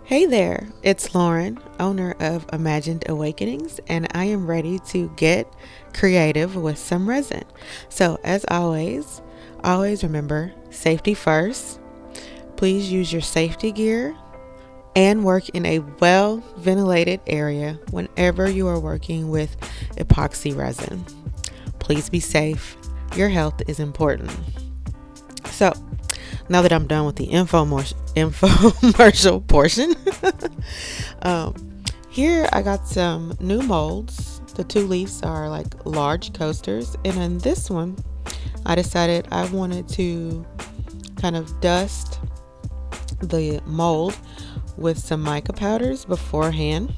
Hey there, it's Lauren, owner of Imagined Awakenings, and I am ready to get creative with some resin. So, as always remember safety first. Please use your safety gear and work in a well ventilated area whenever you are working with epoxy resin. Please be safe. Your health is important. So, now that I'm done with the infomercial portion, here I got some new molds. The two leaves are like large coasters, and on this one, I decided I wanted to kind of dust the mold with some mica powders beforehand,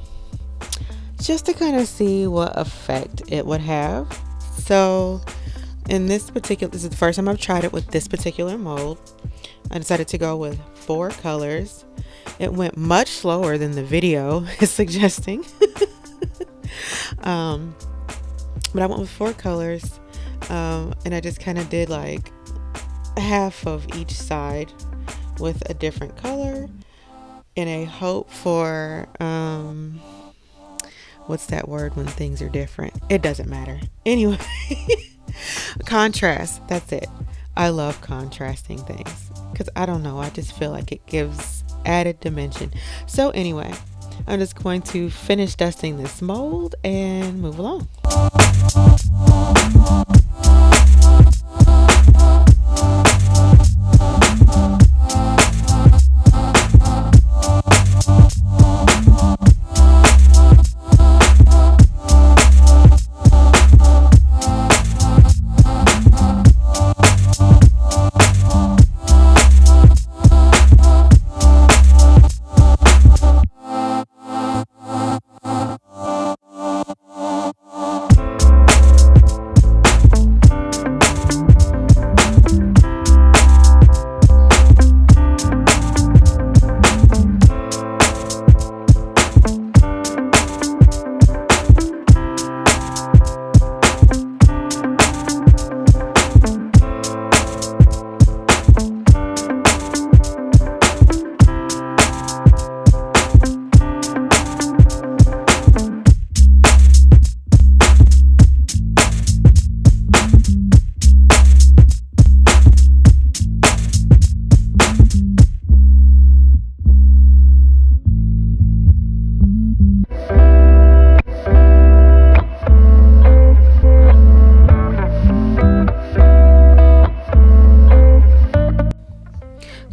just to kind of see what effect it would have. So, this is the first time I've tried it with this particular mold. I decided to go with 4 colors. It went much slower than the video is suggesting. But I went with 4 colors. And I just kind of did like half of each side with a different color in a hope for, what's that word when things are different? It doesn't matter. Anyway, contrast. That's it. I love contrasting things because I don't know, I just feel like it gives added dimension. So anyway, I'm just going to finish dusting this mold and move along.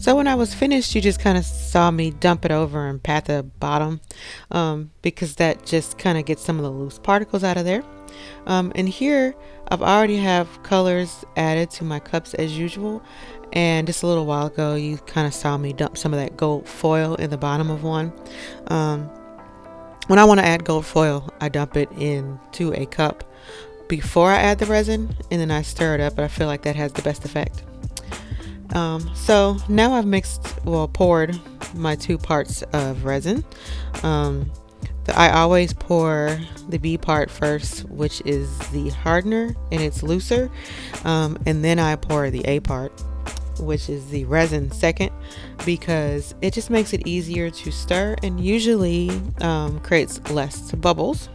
So when I was finished, you just kind of saw me dump it over and pat the bottom, because that just kind of gets some of the loose particles out of there. And here I've already have colors added to my cups as usual. And just a little while ago, you kind of saw me dump some of that gold foil in the bottom of one. When I want to add gold foil, I dump it into a cup before I add the resin, and then I stir it up. But I feel like that has the best effect. So now I've poured my 2 parts of resin. I always pour the B part first, which is the hardener, and it's looser. And then I pour the A part, which is the resin second, because it just makes it easier to stir and usually creates less bubbles.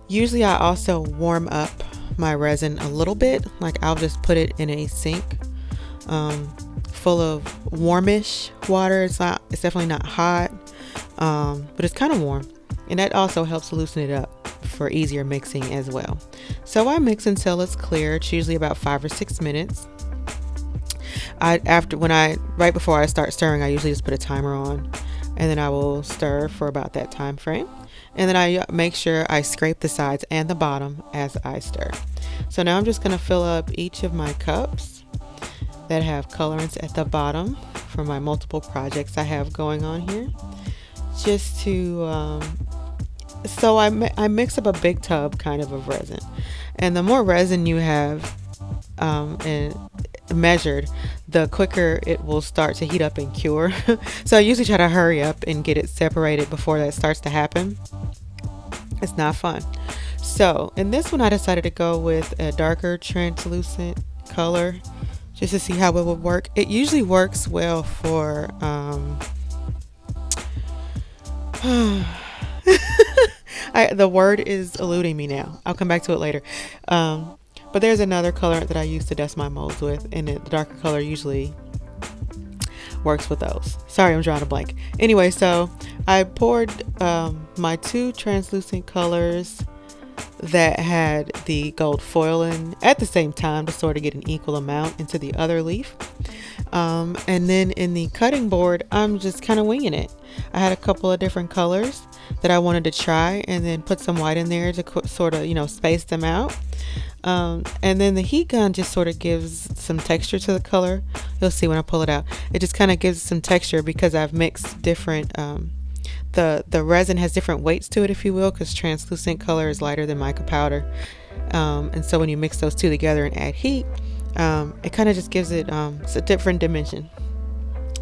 Usually I also warm up my resin a little bit. Like I'll just put it in a sink full of warmish water. It's definitely not hot, but it's kind of warm, and that also helps loosen it up for easier mixing as well. So I mix until it's clear. It's usually about 5 or 6 minutes. Right before I start stirring, I usually just put a timer on, and then I will stir for about that time frame. And then I make sure I scrape the sides and the bottom as I stir. So now I'm just going to fill up each of my cups that have colorants at the bottom for my multiple projects I have going on here. Just to, so I mix up a big tub kind of resin. And the more resin you have and measured, the quicker it will start to heat up and cure. So I usually try to hurry up and get it separated before that starts to happen. It's not fun. So in this one, I decided to go with a darker translucent color just to see how it would work. It usually works well for The word is eluding me now. I'll come back to it later. But there's another colorant that I use to dust my molds with, and the darker color usually works with those. Sorry, I'm drawing a blank. Anyway, so I poured my 2 translucent colors that had the gold foil in at the same time to sort of get an equal amount into the other leaf. And then in the cutting board, I'm just kind of winging it. I had a couple of different colors that I wanted to try, and then put some white in there to sort of, space them out. And then the heat gun just sort of gives some texture to the color. You'll see when I pull it out. It just kind of gives some texture because I've mixed different, the resin has different weights to it, if you will, because translucent color is lighter than mica powder. And so when you mix those two together and add heat, it kind of just gives it it's a different dimension.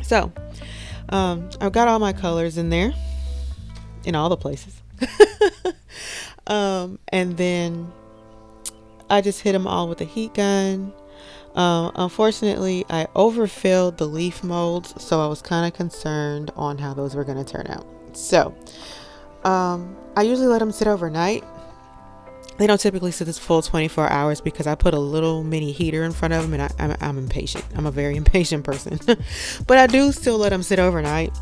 So I've got all my colors in there in all the places. And then I just hit them all with a heat gun. Unfortunately, I overfilled the leaf molds, so I was kind of concerned on how those were going to turn out. So I usually let them sit overnight. They don't typically sit this full 24 hours because I put a little mini heater in front of them, and I'm impatient. I'm a very impatient person. But I do still let them sit overnight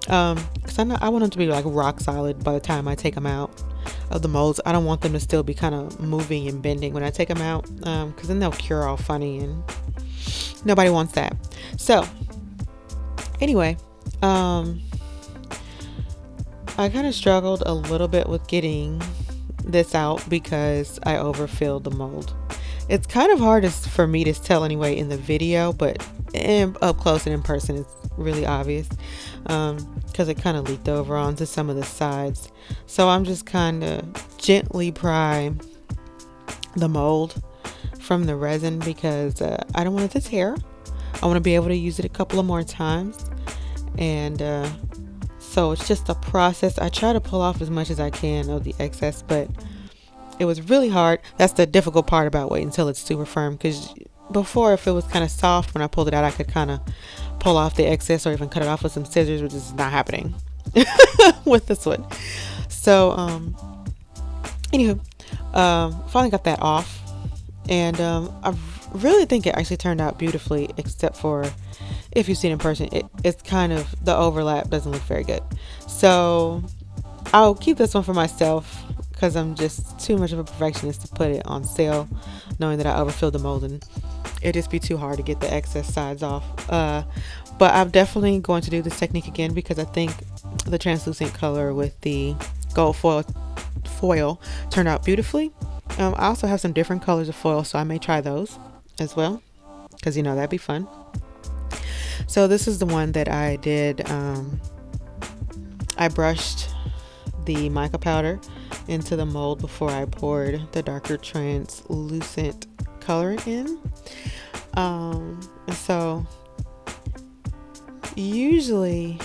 because I want them to be like rock solid by the time I take them out of the molds. I don't want them to still be kind of moving and bending when I take them out, because then they'll cure all funny, and nobody wants that. So anyway, I kind of struggled a little bit with getting this out because I overfilled the mold. It's kind of hard for me to tell anyway in the video, but up close and in person it's really obvious, because it kind of leaked over onto some of the sides. So I'm just kind of gently pry the mold from the resin because I don't want it to tear. I want to be able to use it a couple of more times, and so it's just a process. I try to pull off as much as I can of the excess, but it was really hard. That's the difficult part about waiting until it's super firm, because before, if it was kind of soft, when I pulled it out, I could kind of pull off the excess or even cut it off with some scissors, which is not happening with this one. So anywho, finally got that off, and I really think it actually turned out beautifully, except for if you've seen it in person, it's kind of, the overlap doesn't look very good. So I'll keep this one for myself because I'm just too much of a perfectionist to put it on sale, knowing that I overfilled the mold and it'd just be too hard to get the excess sides off. But I'm definitely going to do this technique again because I think the translucent color with the gold foil turned out beautifully. I also have some different colors of foil, so I may try those as well, because that'd be fun. So this is the one that I did. I brushed the mica powder into the mold before I poured the darker translucent color in. And so usually,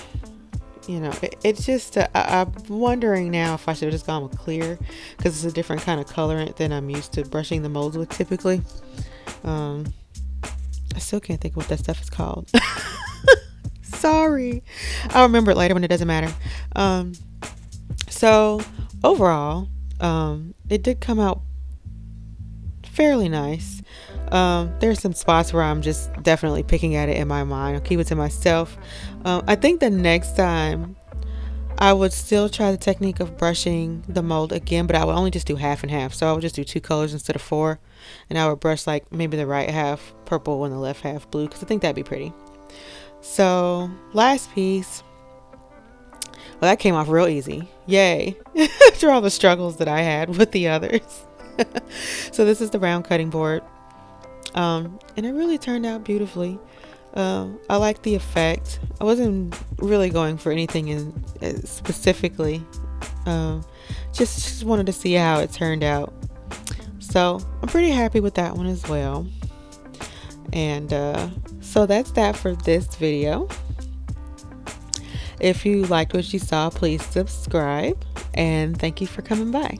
it's just, I'm wondering now if I should have just gone with clear, because it's a different kind of colorant than I'm used to brushing the molds with typically. I still can't think of what that stuff is called. Sorry. I'll remember it later when it doesn't matter. So overall, it did come out fairly nice. There's some spots where I'm just definitely picking at it in my mind. I'll keep it to myself. I think the next time I would still try the technique of brushing the mold again, but I would only just do half and half. So I would just do 2 colors instead of 4, and I would brush like maybe the right half purple and the left half blue, because I think that'd be pretty. So last piece, well, that came off real easy. Yay. After all the struggles that I had with the others. So this is the round cutting board. And it really turned out beautifully. I like the effect. I wasn't really going for anything specifically. Just wanted to see how it turned out. So I'm pretty happy with that one as well. And so that's that for this video. If you liked what you saw, please subscribe, and thank you for coming by.